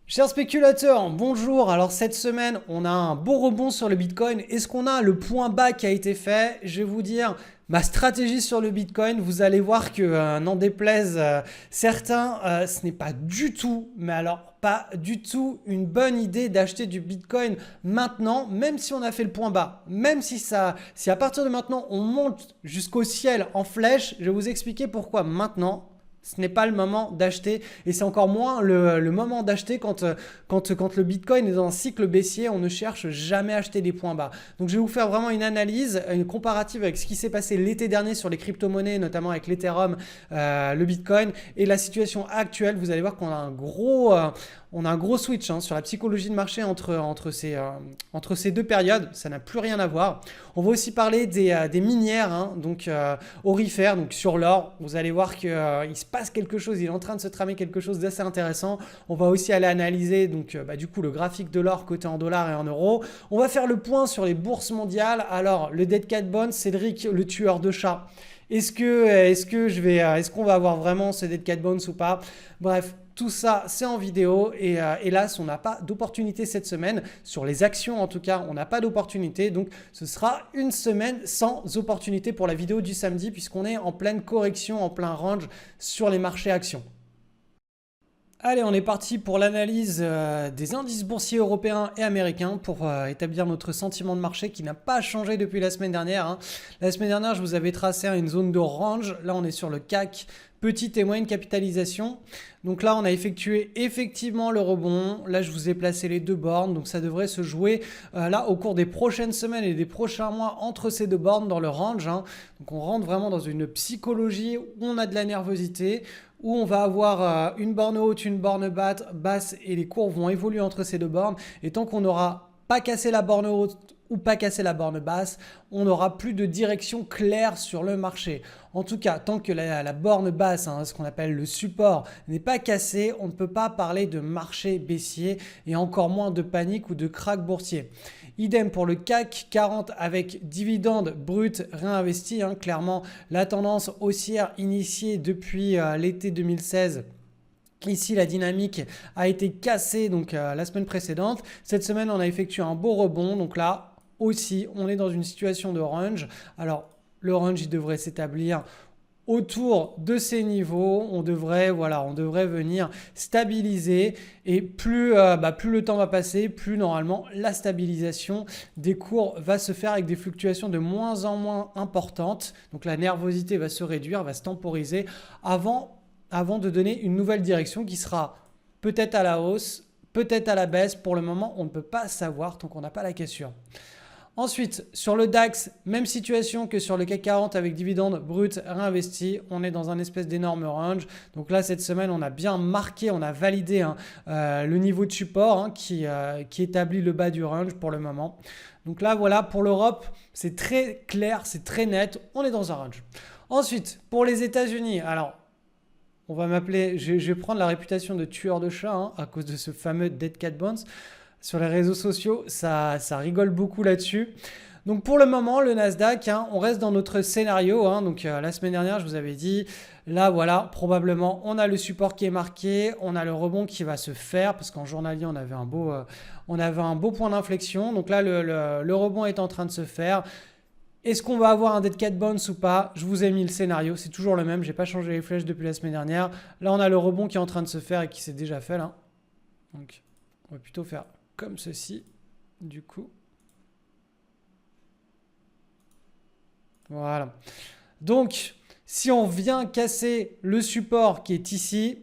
Chers spéculateurs, bonjour. Alors cette semaine, on a un beau rebond sur le Bitcoin. Est-ce qu'on a le point bas qui a été fait? Je vais vous dire ma stratégie sur le Bitcoin. Vous allez voir que, n'en déplaise certains, ce n'est pas du tout, mais alors pas du tout une bonne idée d'acheter du Bitcoin maintenant, même si on a fait le point bas. Même si à partir de maintenant, on monte jusqu'au ciel en flèche, je vais vous expliquer pourquoi maintenant. Ce n'est pas le moment d'acheter et c'est encore moins le moment d'acheter quand le Bitcoin est dans un cycle baissier. On ne cherche jamais à acheter des points bas. Donc je vais vous faire vraiment une analyse, une comparative avec ce qui s'est passé l'été dernier sur les crypto-monnaies, notamment avec l'Ethereum, le Bitcoin et la situation actuelle. Vous allez voir qu'on a un gros switch sur la psychologie de marché entre ces deux périodes. Ça n'a plus rien à voir. On va aussi parler des minières, donc aurifères, donc sur l'or. Vous allez voir qu'il se passe quelque chose, il est en train de se tramer quelque chose d'assez intéressant. On va aussi aller analyser donc, du coup le graphique de l'or coté en dollars et en euros. On va faire le point sur les bourses mondiales. Alors le Dead Cat Bounce, Cédric le tueur de chats. Est-ce qu'on va avoir vraiment ce Dead Cat Bounce ou pas? Bref. Tout ça, c'est en vidéo et hélas, on n'a pas d'opportunité cette semaine. Sur les actions, en tout cas, on n'a pas d'opportunité. Donc, ce sera une semaine sans opportunité pour la vidéo du samedi puisqu'on est en pleine correction, en plein range sur les marchés actions. Allez, on est parti pour l'analyse des indices boursiers européens et américains pour établir notre sentiment de marché qui n'a pas changé depuis la semaine dernière. La semaine dernière, je vous avais tracé une zone de range. Là, on est sur le CAC, petite et moyenne capitalisation. Donc là, on a effectué effectivement le rebond. Là, je vous ai placé les deux bornes. Donc ça devrait se jouer là au cours des prochaines semaines et des prochains mois entre ces deux bornes dans le range. Donc on rentre vraiment dans une psychologie où on a de la nervosité, où on va avoir une borne haute, une borne basse et les cours vont évoluer entre ces deux bornes. Et tant qu'on n'aura pas cassé la borne haute ou pas cassé la borne basse, on n'aura plus de direction claire sur le marché. En tout cas, tant que la borne basse, ce qu'on appelle le support, n'est pas cassé, on ne peut pas parler de marché baissier et encore moins de panique ou de krach boursier. Idem pour le CAC 40 avec dividendes bruts réinvestis. Clairement, la tendance haussière initiée depuis l'été 2016. Ici, la dynamique a été cassée donc, la semaine précédente. Cette semaine, on a effectué un beau rebond. Donc là aussi, on est dans une situation de range. Alors, le range, il devrait s'établir autour de ces niveaux. On devrait venir stabiliser et plus le temps va passer, plus normalement la stabilisation des cours va se faire avec des fluctuations de moins en moins importantes. Donc la nervosité va se réduire, va se temporiser avant de donner une nouvelle direction qui sera peut-être à la hausse, peut-être à la baisse. Pour le moment, on ne peut pas savoir tant qu'on n'a pas la cassure. Ensuite, sur le DAX, même situation que sur le CAC 40 avec dividendes bruts réinvestis. On est dans un espèce d'énorme range. Donc là, cette semaine, on a bien marqué, on a validé le niveau de support qui établit le bas du range pour le moment. Donc là, voilà, pour l'Europe, c'est très clair, c'est très net. On est dans un range. Ensuite, pour les États-Unis, alors, on va m'appeler, je vais prendre la réputation de tueur de chat à cause de ce fameux Dead Cat Bounce. Sur les réseaux sociaux, ça rigole beaucoup là-dessus. Donc pour le moment, le Nasdaq, on reste dans notre scénario. Donc la semaine dernière, je vous avais dit, là voilà, probablement, on a le support qui est marqué, on a le rebond qui va se faire parce qu'en journalier, on avait un beau point d'inflexion. Donc là, le rebond est en train de se faire. Est-ce qu'on va avoir un Dead Cat Bounce ou pas? Je vous ai mis le scénario, c'est toujours le même. Je n'ai pas changé les flèches depuis la semaine dernière. Là, on a le rebond qui est en train de se faire et qui s'est déjà fait là. Donc, on va plutôt faire comme ceci, du coup. Voilà. Donc, si on vient casser le support qui est ici,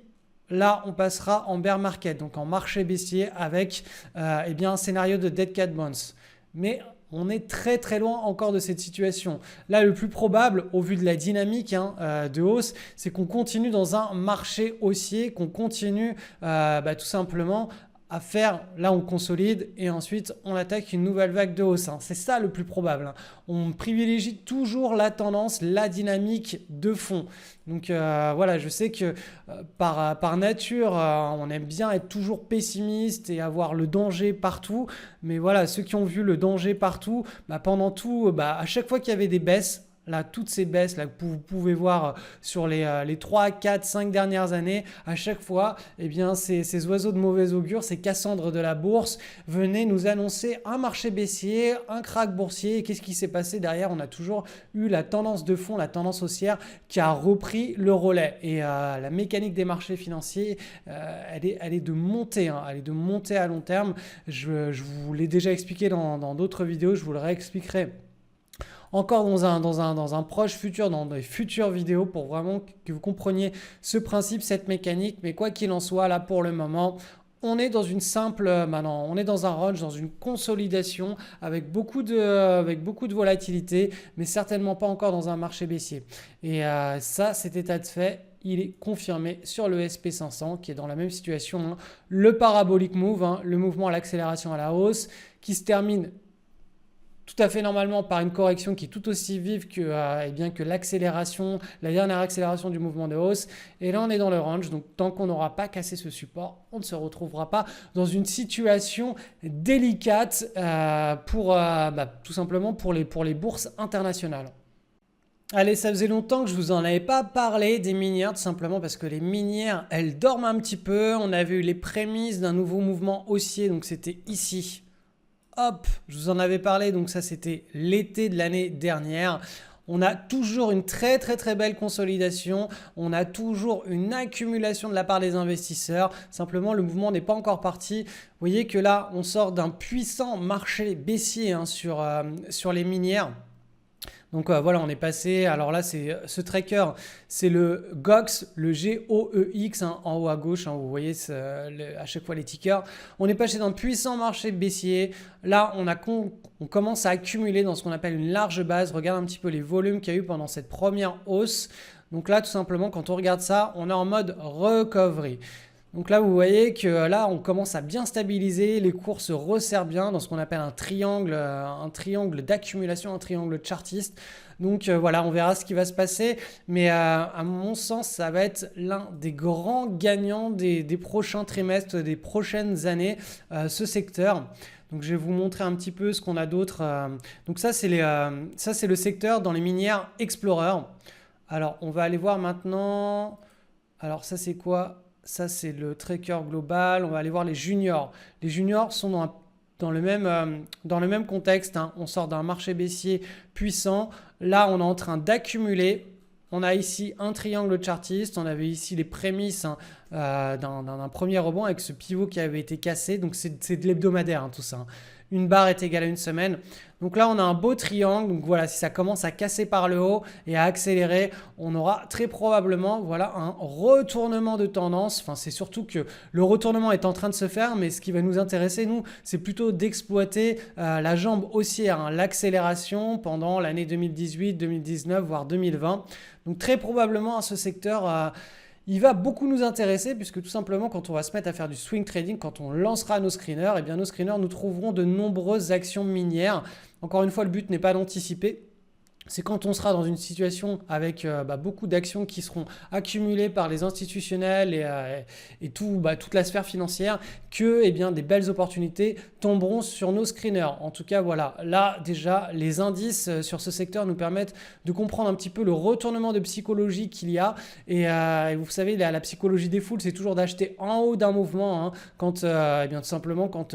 là, on passera en bear market, donc en marché baissier avec un scénario de Dead Cat Bounce. Mais on est très très loin encore de cette situation. Là, le plus probable, au vu de la dynamique de hausse, c'est qu'on continue dans un marché haussier, qu'on continue tout simplement à faire, là on consolide et ensuite on attaque une nouvelle vague de hausse. C'est ça le plus probable. On privilégie toujours la tendance, la dynamique de fond. Donc voilà, je sais que par nature, on aime bien être toujours pessimiste et avoir le danger partout. Mais voilà, ceux qui ont vu le danger partout, pendant tout, à chaque fois qu'il y avait des baisses, Là, toutes ces baisses là, que vous pouvez voir sur les 3, 4, 5 dernières années, à chaque fois, eh bien, ces oiseaux de mauvais augure, ces Cassandres de la bourse, venaient nous annoncer un marché baissier, un krach boursier. Et qu'est-ce qui s'est passé derrière? On a toujours eu la tendance de fond, la tendance haussière qui a repris le relais. Et la mécanique des marchés financiers, elle est de monter, hein, elle est de monter à long terme. Je vous l'ai déjà expliqué dans d'autres vidéos, je vous le réexpliquerai encore dans un proche futur, dans des futures vidéos pour vraiment que vous compreniez ce principe, cette mécanique. Mais quoi qu'il en soit, là pour le moment, on est dans une simple, maintenant, on est dans un range, dans une consolidation avec beaucoup de volatilité, mais certainement pas encore dans un marché baissier. Et ça, cet état de fait, il est confirmé sur le SP500 qui est dans la même situation. Hein. Le parabolic move, hein, le mouvement à l'accélération à la hausse qui se termine tout à fait normalement par une correction qui est tout aussi vive que l'accélération, la dernière accélération du mouvement de hausse. Et là, on est dans le range. Donc, tant qu'on n'aura pas cassé ce support, on ne se retrouvera pas dans une situation délicate tout simplement pour les bourses internationales. Allez, ça faisait longtemps que je vous en avais pas parlé des minières, tout simplement parce que les minières, elles dorment un petit peu. On avait eu les prémices d'un nouveau mouvement haussier, donc c'était ici. Hop, je vous en avais parlé, donc ça c'était l'été de l'année dernière. On a toujours une très belle consolidation, on a toujours une accumulation de la part des investisseurs, simplement le mouvement n'est pas encore parti. Vous voyez que là on sort d'un puissant marché baissier hein, sur les minières. Donc voilà, on est passé, alors là c'est ce tracker, c'est le GOX, le GOEX hein, en haut à gauche, hein, vous voyez à chaque fois les tickers. On est passé d'un puissant marché baissier, là on commence à accumuler dans ce qu'on appelle une large base. Regarde un petit peu les volumes qu'il y a eu pendant cette première hausse. Donc là tout simplement quand on regarde ça, on est en mode recovery. Donc là, vous voyez que là, on commence à bien stabiliser, les cours se resserrent bien dans ce qu'on appelle un triangle d'accumulation, un triangle chartiste. Donc voilà, on verra ce qui va se passer. Mais à mon sens, ça va être l'un des grands gagnants des prochains trimestres, des prochaines années, ce secteur. Donc je vais vous montrer un petit peu ce qu'on a d'autre. Donc ça, c'est le secteur dans les minières Explorer. Alors, on va aller voir maintenant. Alors ça, c'est quoi ? Ça, c'est le tracker global. On va aller voir les juniors. Les juniors sont dans le même contexte. Hein. On sort d'un marché baissier puissant. Là, on est en train d'accumuler. On a ici un triangle chartiste. On avait ici les prémices hein, d'un premier rebond avec ce pivot qui avait été cassé. Donc, c'est de l'hebdomadaire hein, tout ça. Hein. Une barre est égale à une semaine. Donc là, on a un beau triangle. Donc voilà, si ça commence à casser par le haut et à accélérer, on aura très probablement voilà, un retournement de tendance. Enfin, c'est surtout que le retournement est en train de se faire, mais ce qui va nous intéresser, nous, c'est plutôt d'exploiter la jambe haussière, hein, l'accélération pendant l'année 2018, 2019, voire 2020. Donc très probablement, ce secteur... il va beaucoup nous intéresser puisque tout simplement quand on va se mettre à faire du swing trading, quand on lancera nos screeners, eh bien nos screeners nous trouveront de nombreuses actions minières. Encore une fois, le but n'est pas d'anticiper. C'est quand on sera dans une situation avec beaucoup d'actions qui seront accumulées par les institutionnels et toute la sphère financière que eh bien, des belles opportunités tomberont sur nos screeners. En tout cas, voilà, là déjà, les indices sur ce secteur nous permettent de comprendre un petit peu le retournement de psychologie qu'il y a. Et vous savez, la psychologie des foules, c'est toujours d'acheter en haut d'un mouvement hein, quand tout simplement quand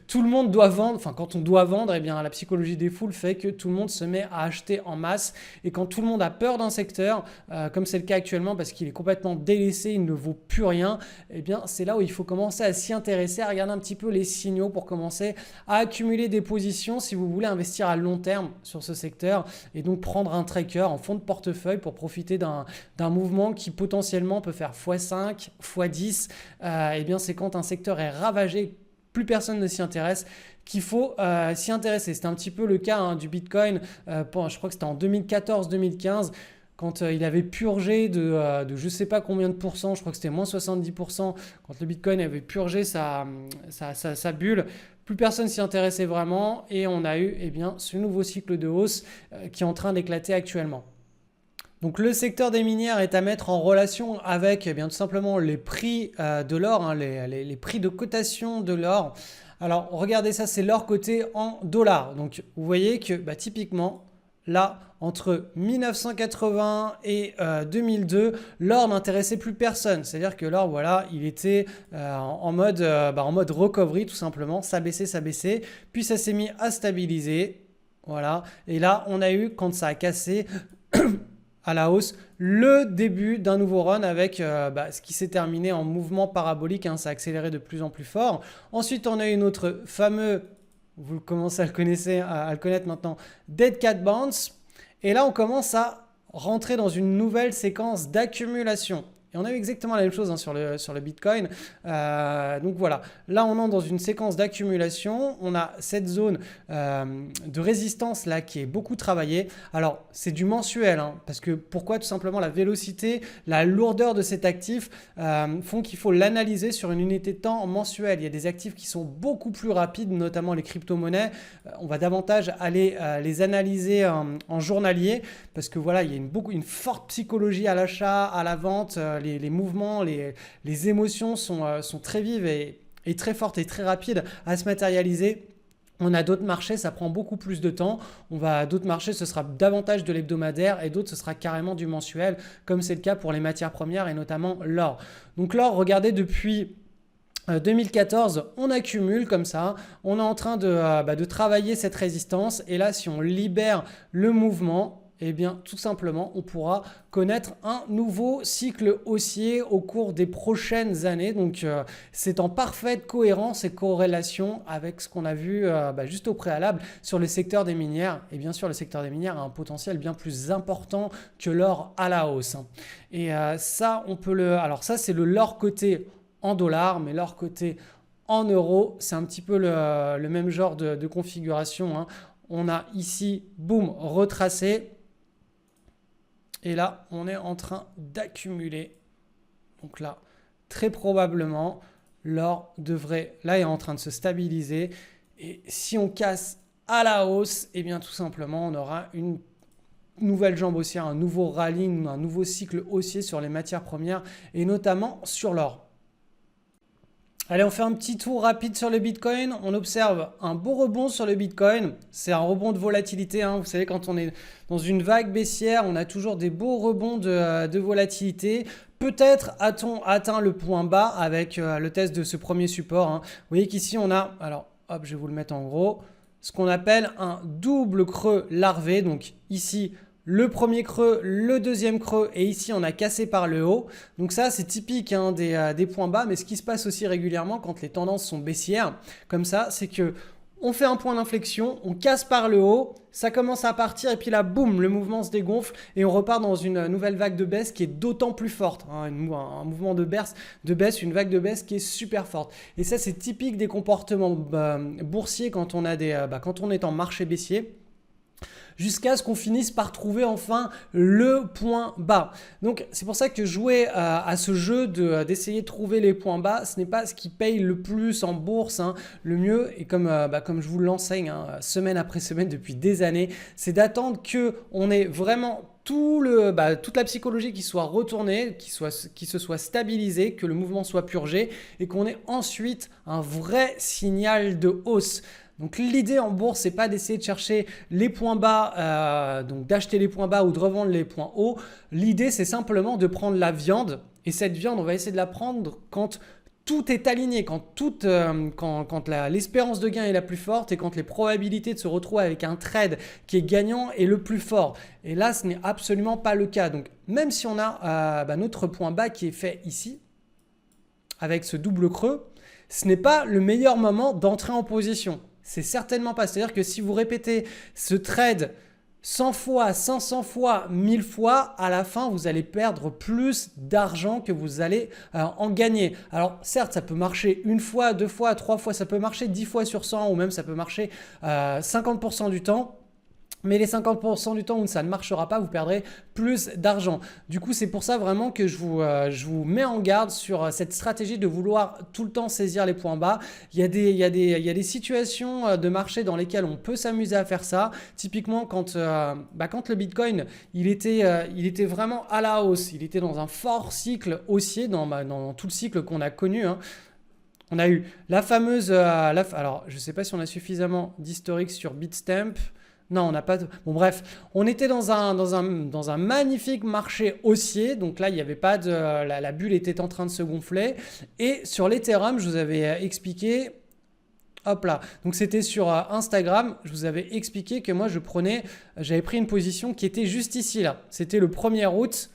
tout le monde doit vendre, enfin quand on doit vendre, eh bien la psychologie des foules fait que tout le monde se met à acheter en masse. Et quand tout le monde a peur d'un secteur, comme c'est le cas actuellement parce qu'il est complètement délaissé, il ne vaut plus rien, eh bien c'est là où il faut commencer à s'y intéresser, à regarder un petit peu les signaux pour commencer à accumuler des positions si vous voulez investir à long terme sur ce secteur et donc prendre un tracker en fond de portefeuille pour profiter d'un mouvement qui potentiellement peut faire x5, x10. Eh bien c'est quand un secteur est ravagé, plus personne ne s'y intéresse, qu'il faut s'y intéresser. C'était un petit peu le cas hein, du Bitcoin, je crois que c'était en 2014-2015, quand il avait purgé de je ne sais pas combien de pourcents, je crois que c'était moins 70%, quand le Bitcoin avait purgé sa bulle. Plus personne s'y intéressait vraiment et on a eu eh bien, ce nouveau cycle de hausse qui est en train d'éclater actuellement. Donc le secteur des minières est à mettre en relation avec eh bien, tout simplement les prix de l'or, hein, les prix de cotation de l'or. Alors regardez ça, c'est l'or coté en dollars. Donc vous voyez que typiquement, là, entre 1980 et 2002, l'or n'intéressait plus personne. C'est-à-dire que l'or, voilà, il était en mode recovery tout simplement. Ça baissait. Puis ça s'est mis à stabiliser. Voilà. Et là, on a eu, quand ça a cassé à la hausse, le début d'un nouveau run avec ce qui s'est terminé en mouvement parabolique. Ça a accéléré de plus en plus fort. Ensuite, on a eu notre fameux, vous commencez à le connaître maintenant, Dead Cat Bounce. Et là, on commence à rentrer dans une nouvelle séquence d'accumulation. Et on a eu exactement la même chose sur le Bitcoin. Donc voilà, là on entre dans une séquence d'accumulation. On a cette zone de résistance là qui est beaucoup travaillée. Alors c'est du mensuel, parce que pourquoi? Tout simplement la vélocité, la lourdeur de cet actif font qu'il faut l'analyser sur une unité de temps mensuelle. Il y a des actifs qui sont beaucoup plus rapides, notamment les crypto-monnaies. On va davantage aller les analyser en journalier parce que voilà, il y a une forte psychologie à l'achat, à la vente. Les mouvements, les émotions sont très vives et très fortes et très rapides à se matérialiser. On a d'autres marchés, ça prend beaucoup plus de temps. D'autres marchés, ce sera davantage de l'hebdomadaire et d'autres, ce sera carrément du mensuel, comme c'est le cas pour les matières premières et notamment l'or. Donc l'or, regardez, depuis 2014, on accumule comme ça, on est en train de travailler cette résistance et là, si on libère le mouvement, eh bien, tout simplement, on pourra connaître un nouveau cycle haussier au cours des prochaines années. Donc, c'est en parfaite cohérence et corrélation avec ce qu'on a vu juste au préalable sur le secteur des minières. Et bien sûr, le secteur des minières a un potentiel bien plus important que l'or à la hausse. Et ça, alors ça, c'est l'or coté en dollars, mais l'or coté en euros, c'est un petit peu le même genre de configuration. On a ici, boum, retracé. Et là, on est en train d'accumuler. Donc là, très probablement, l'or est en train de se stabiliser. Et si on casse à la hausse, eh bien tout simplement, on aura une nouvelle jambe haussière, un nouveau rallying, un nouveau cycle haussier sur les matières premières et notamment sur l'or. Allez, on fait un petit tour rapide sur le Bitcoin. On observe un beau rebond sur le Bitcoin. C'est un rebond de volatilité. Vous savez, quand on est dans une vague baissière, on a toujours des beaux rebonds de volatilité. Peut-être a-t-on atteint le point bas avec le test de ce premier support. Vous voyez qu'ici, on a, alors hop, je vais vous le mettre en gros, ce qu'on appelle un double creux larvé. Donc ici, le premier creux, le deuxième creux et ici on a cassé par le haut. Donc ça c'est typique des points bas, mais ce qui se passe aussi régulièrement quand les tendances sont baissières comme ça, c'est que on fait un point d'inflexion, on casse par le haut, ça commence à partir et puis là boum, le mouvement se dégonfle et on repart dans une nouvelle vague de baisse qui est d'autant plus forte. Un mouvement de baisse, une vague de baisse qui est super forte. Et ça c'est typique des comportements boursiers quand on est en marché baissier, jusqu'à ce qu'on finisse par trouver enfin le point bas. Donc c'est pour ça que jouer à ce jeu d'essayer de trouver les points bas, ce n'est pas ce qui paye le plus en bourse. Le mieux, et comme je vous l'enseigne semaine après semaine depuis des années, c'est d'attendre qu'on ait vraiment toute la psychologie qui soit retournée, qui se soit stabilisée, que le mouvement soit purgé et qu'on ait ensuite un vrai signal de hausse. Donc l'idée en bourse, c'est pas d'essayer de chercher les points bas, donc d'acheter les points bas ou de revendre les points hauts. L'idée, c'est simplement de prendre la viande et cette viande, on va essayer de la prendre quand tout est aligné, quand l'espérance de gain est la plus forte et quand les probabilités de se retrouver avec un trade qui est gagnant est le plus fort. Et là, ce n'est absolument pas le cas. Donc même si on a notre point bas qui est fait ici, avec ce double creux, ce n'est pas le meilleur moment d'entrer en position. C'est certainement pas. C'est-à-dire que si vous répétez ce trade 100 fois, 500 fois, 1000 fois, à la fin, vous allez perdre plus d'argent que vous allez en gagner. Alors certes, ça peut marcher une fois, deux fois, trois fois, ça peut marcher 10 fois sur 100 ou même ça peut marcher 50% du temps. Mais les 50% du temps où ça ne marchera pas, vous perdrez plus d'argent. Du coup, c'est pour ça vraiment que je vous mets en garde sur cette stratégie de vouloir tout le temps saisir les points bas. Il y a des situations de marché dans lesquelles on peut s'amuser à faire ça. Typiquement, quand le Bitcoin il était vraiment à la hausse, il était dans un fort cycle haussier dans tout le cycle qu'on a connu. On a eu la fameuse… alors, je ne sais pas si on a suffisamment d'historique sur Bitstamp. Non, on n'a pas. Bon, bref, on était dans un magnifique marché haussier. Donc là, il n'y avait pas de. La bulle était en train de se gonfler. Et sur l'Ethereum, je vous avais expliqué. Hop là. Donc c'était sur Instagram. Je vous avais expliqué que moi, j'avais pris une position qui était juste ici, là. C'était le 1er août.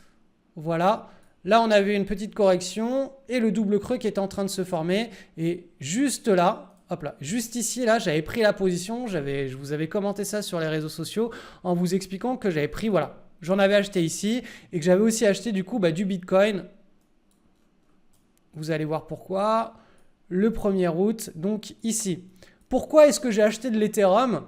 Voilà. Là, on avait une petite correction et le double creux qui était en train de se former. Et juste là. Hop là, juste ici, là, j'avais pris la position, je vous avais commenté ça sur les réseaux sociaux en vous expliquant que j'avais pris, voilà, j'en avais acheté ici et que j'avais aussi acheté du coup du Bitcoin. Vous allez voir pourquoi. Le 1er août, donc ici. Pourquoi est-ce que j'ai acheté de l'Ethereum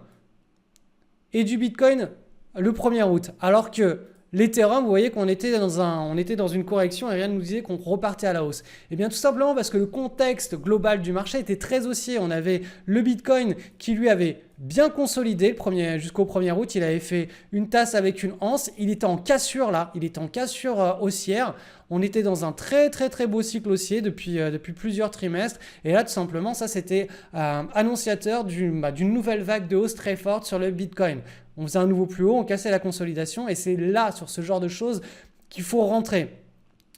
et du Bitcoin le 1er août alors que l'Ethereum, vous voyez qu'on était dans une correction et rien ne nous disait qu'on repartait à la hausse. Eh bien tout simplement parce que le contexte global du marché était très haussier. On avait le Bitcoin qui lui avait bien consolidé jusqu'au 1er août. Il avait fait une tasse avec une anse. Il était en cassure là. Il était en cassure haussière. On était dans un très très très beau cycle haussier depuis plusieurs trimestres. Et là tout simplement ça c'était annonciateur d'une nouvelle vague de hausse très forte sur le Bitcoin. On faisait un nouveau plus haut, on cassait la consolidation et c'est là, sur ce genre de choses, qu'il faut rentrer.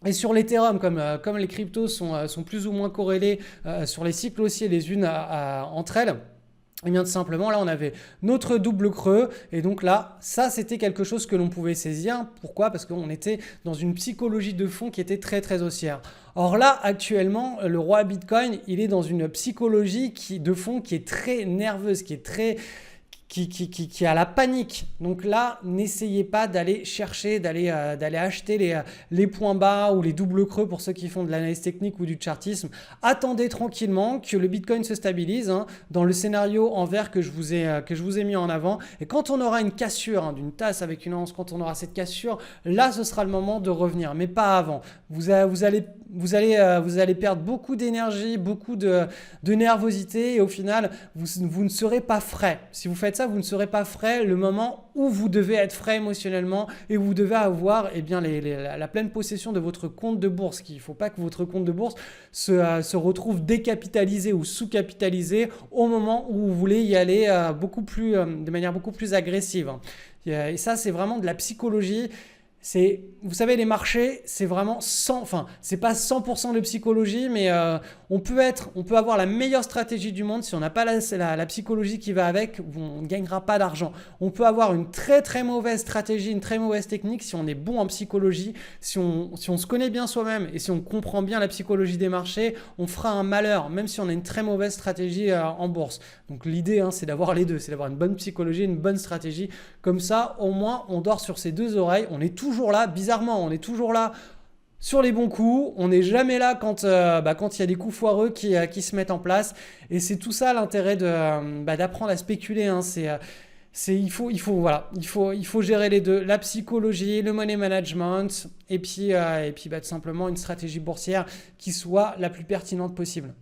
Et sur l'Ethereum, comme les cryptos sont plus ou moins corrélés sur les cycles haussiers les unes entre elles, et bien tout simplement, là, on avait notre double creux. Et donc là, ça, c'était quelque chose que l'on pouvait saisir. Pourquoi? Parce qu'on était dans une psychologie de fond qui était très, très haussière. Or là, actuellement, le roi Bitcoin, il est dans une psychologie de fond qui est très nerveuse, qui a la panique. Donc là, n'essayez pas d'aller chercher, d'aller acheter les points bas ou les doubles creux pour ceux qui font de l'analyse technique ou du chartisme. Attendez tranquillement que le Bitcoin se stabilise dans le scénario en vert que je vous ai mis en avant. Et quand on aura une cassure d'une tasse avec une anse, quand on aura cette cassure, là, ce sera le moment de revenir, mais pas avant. Vous allez perdre beaucoup d'énergie, beaucoup de nervosité et au final, vous ne serez pas frais. Si vous faites ça, vous ne serez pas frais le moment où vous devez être frais émotionnellement et vous devez avoir la pleine possession de votre compte de bourse. Il ne faut pas que votre compte de bourse se retrouve décapitalisé ou sous-capitalisé au moment où vous voulez y aller de manière beaucoup plus agressive. Et ça, c'est vraiment de la psychologie. Vous savez, les marchés, c'est vraiment c'est pas 100% de psychologie, mais on peut avoir la meilleure stratégie du monde. Si on n'a pas la psychologie qui va avec, on ne gagnera pas d'argent. On peut avoir une très très mauvaise stratégie, une très mauvaise technique. Si on est bon en psychologie, si on se connaît bien soi-même et si on comprend bien la psychologie des marchés, on fera un malheur, même si on a une très mauvaise stratégie en bourse. Donc l'idée, c'est d'avoir les deux, c'est d'avoir une bonne psychologie, une bonne stratégie. Comme ça, au moins, on dort sur ses deux oreilles. On est toujours là, bizarrement, on est toujours là sur les bons coups. On n'est jamais là quand il y a des coups foireux qui se mettent en place. Et c'est tout ça l'intérêt d'apprendre à spéculer. Il faut gérer les deux, la psychologie, le money management et puis tout simplement une stratégie boursière qui soit la plus pertinente possible.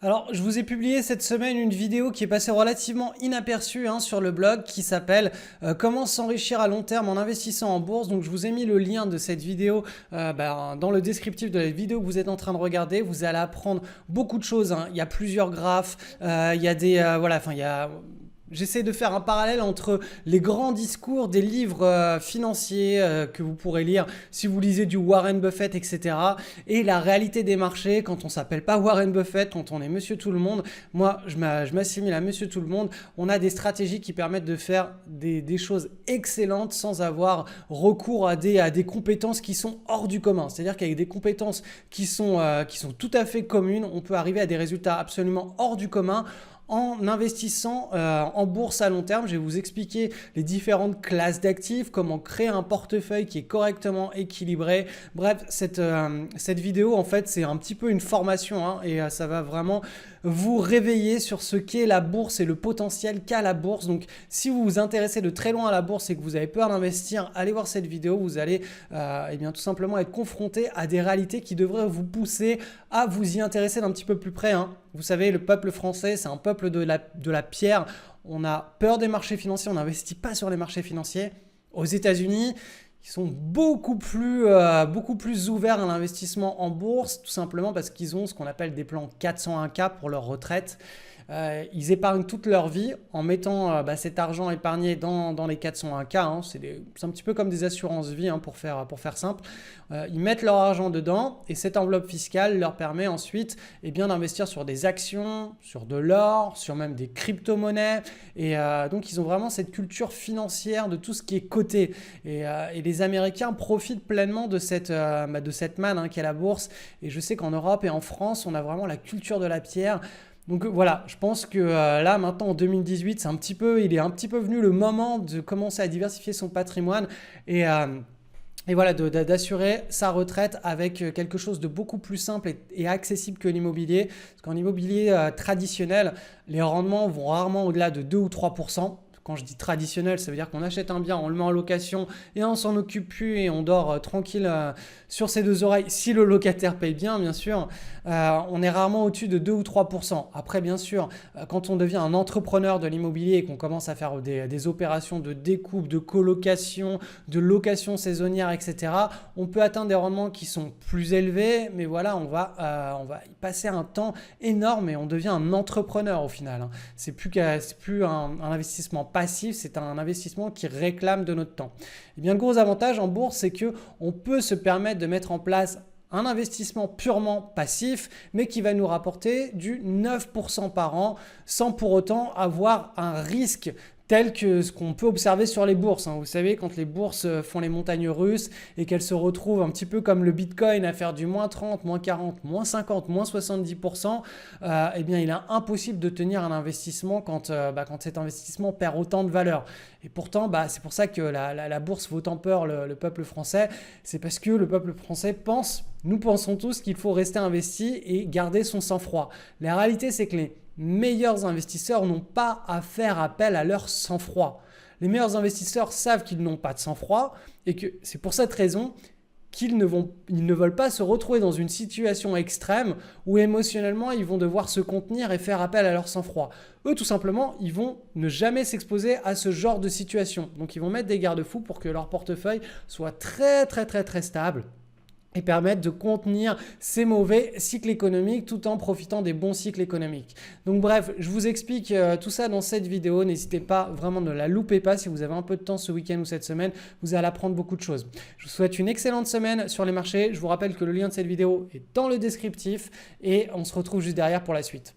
Alors, je vous ai publié cette semaine une vidéo qui est passée relativement inaperçue sur le blog qui s'appelle Comment s'enrichir à long terme en investissant en bourse. Donc, je vous ai mis le lien de cette vidéo dans le descriptif de la vidéo que vous êtes en train de regarder. Vous allez apprendre beaucoup de choses. Il y a plusieurs graphes, J'essaie de faire un parallèle entre les grands discours des livres financiers que vous pourrez lire si vous lisez du Warren Buffett, etc. et la réalité des marchés quand on ne s'appelle pas Warren Buffett, quand on est Monsieur Tout le Monde. Moi, je m'assimile à Monsieur Tout le Monde. On a des stratégies qui permettent de faire des choses excellentes sans avoir recours à des compétences qui sont hors du commun. C'est-à-dire qu'avec des compétences qui sont tout à fait communes, on peut arriver à des résultats absolument hors du commun. En investissant en bourse à long terme, je vais vous expliquer les différentes classes d'actifs, comment créer un portefeuille qui est correctement équilibré. Bref, cette vidéo, en fait, c'est un petit peu une formation et ça va vraiment vous réveiller sur ce qu'est la bourse et le potentiel qu'a la bourse. Donc, si vous vous intéressez de très loin à la bourse et que vous avez peur d'investir, allez voir cette vidéo. Vous allez tout simplement être confronté à des réalités qui devraient vous pousser à vous y intéresser d'un petit peu plus près. Vous savez, le peuple français, c'est un peuple de la pierre. On a peur des marchés financiers, on n'investit pas sur les marchés financiers. Aux États-Unis, ils sont beaucoup plus ouverts à l'investissement en bourse, tout simplement parce qu'ils ont ce qu'on appelle des plans 401K pour leur retraite. ils épargnent toute leur vie en mettant cet argent épargné dans les 401(k). Hein. C'est un petit peu comme des assurances vie, hein, pour faire simple. Ils mettent leur argent dedans et cette enveloppe fiscale leur permet ensuite d'investir sur des actions, sur de l'or, sur même des crypto-monnaies. Et donc, ils ont vraiment cette culture financière de tout ce qui est coté. Et les Américains profitent pleinement de cette manne, hein, qu'est la bourse. Et je sais qu'en Europe et en France, on a vraiment la culture de la pierre. Donc voilà, je pense que là maintenant en 2018, il est un petit peu venu le moment de commencer à diversifier son patrimoine et voilà, d'assurer sa retraite avec quelque chose de beaucoup plus simple et accessible que l'immobilier. Parce qu'en immobilier traditionnel, les rendements vont rarement au-delà de 2 ou 3%. Quand je dis traditionnel, ça veut dire qu'on achète un bien, on le met en location et on s'en occupe plus et on dort tranquille sur ses deux oreilles, si le locataire paye bien sûr. On est rarement au-dessus de 2 ou 3%. Après, bien sûr, quand on devient un entrepreneur de l'immobilier et qu'on commence à faire des opérations de découpe, de colocation, de location saisonnière, etc., on peut atteindre des rendements qui sont plus élevés, mais voilà, on va y passer un temps énorme et on devient un entrepreneur au final. Hein. C'est plus un investissement passif, c'est un investissement qui réclame de notre temps. Et bien, le gros avantage en bourse, c'est qu'on peut se permettre de mettre en place un investissement purement passif, mais qui va nous rapporter du 9% par an sans pour autant avoir un risque tel que ce qu'on peut observer sur les bourses. Vous savez, quand les bourses font les montagnes russes et qu'elles se retrouvent un petit peu comme le Bitcoin à faire du moins 30, moins 40, moins 50, moins 70%, eh bien, il est impossible de tenir un investissement quand cet investissement perd autant de valeur. Et pourtant, c'est pour ça que la bourse vaut tant peur le peuple français. C'est parce que le peuple français nous pensons tous qu'il faut rester investi et garder son sang-froid. La réalité, c'est que les meilleurs investisseurs n'ont pas à faire appel à leur sang-froid. Les meilleurs investisseurs savent qu'ils n'ont pas de sang-froid et que c'est pour cette raison qu'ils ne veulent pas se retrouver dans une situation extrême où émotionnellement ils vont devoir se contenir et faire appel à leur sang-froid. Eux, tout simplement, ils vont ne jamais s'exposer à ce genre de situation. Donc ils vont mettre des garde-fous pour que leur portefeuille soit très très très très stable et permettre de contenir ces mauvais cycles économiques tout en profitant des bons cycles économiques. Donc bref, je vous explique tout ça dans cette vidéo. N'hésitez pas, vraiment ne la loupez pas. Si vous avez un peu de temps ce week-end ou cette semaine, vous allez apprendre beaucoup de choses. Je vous souhaite une excellente semaine sur les marchés. Je vous rappelle que le lien de cette vidéo est dans le descriptif et on se retrouve juste derrière pour la suite.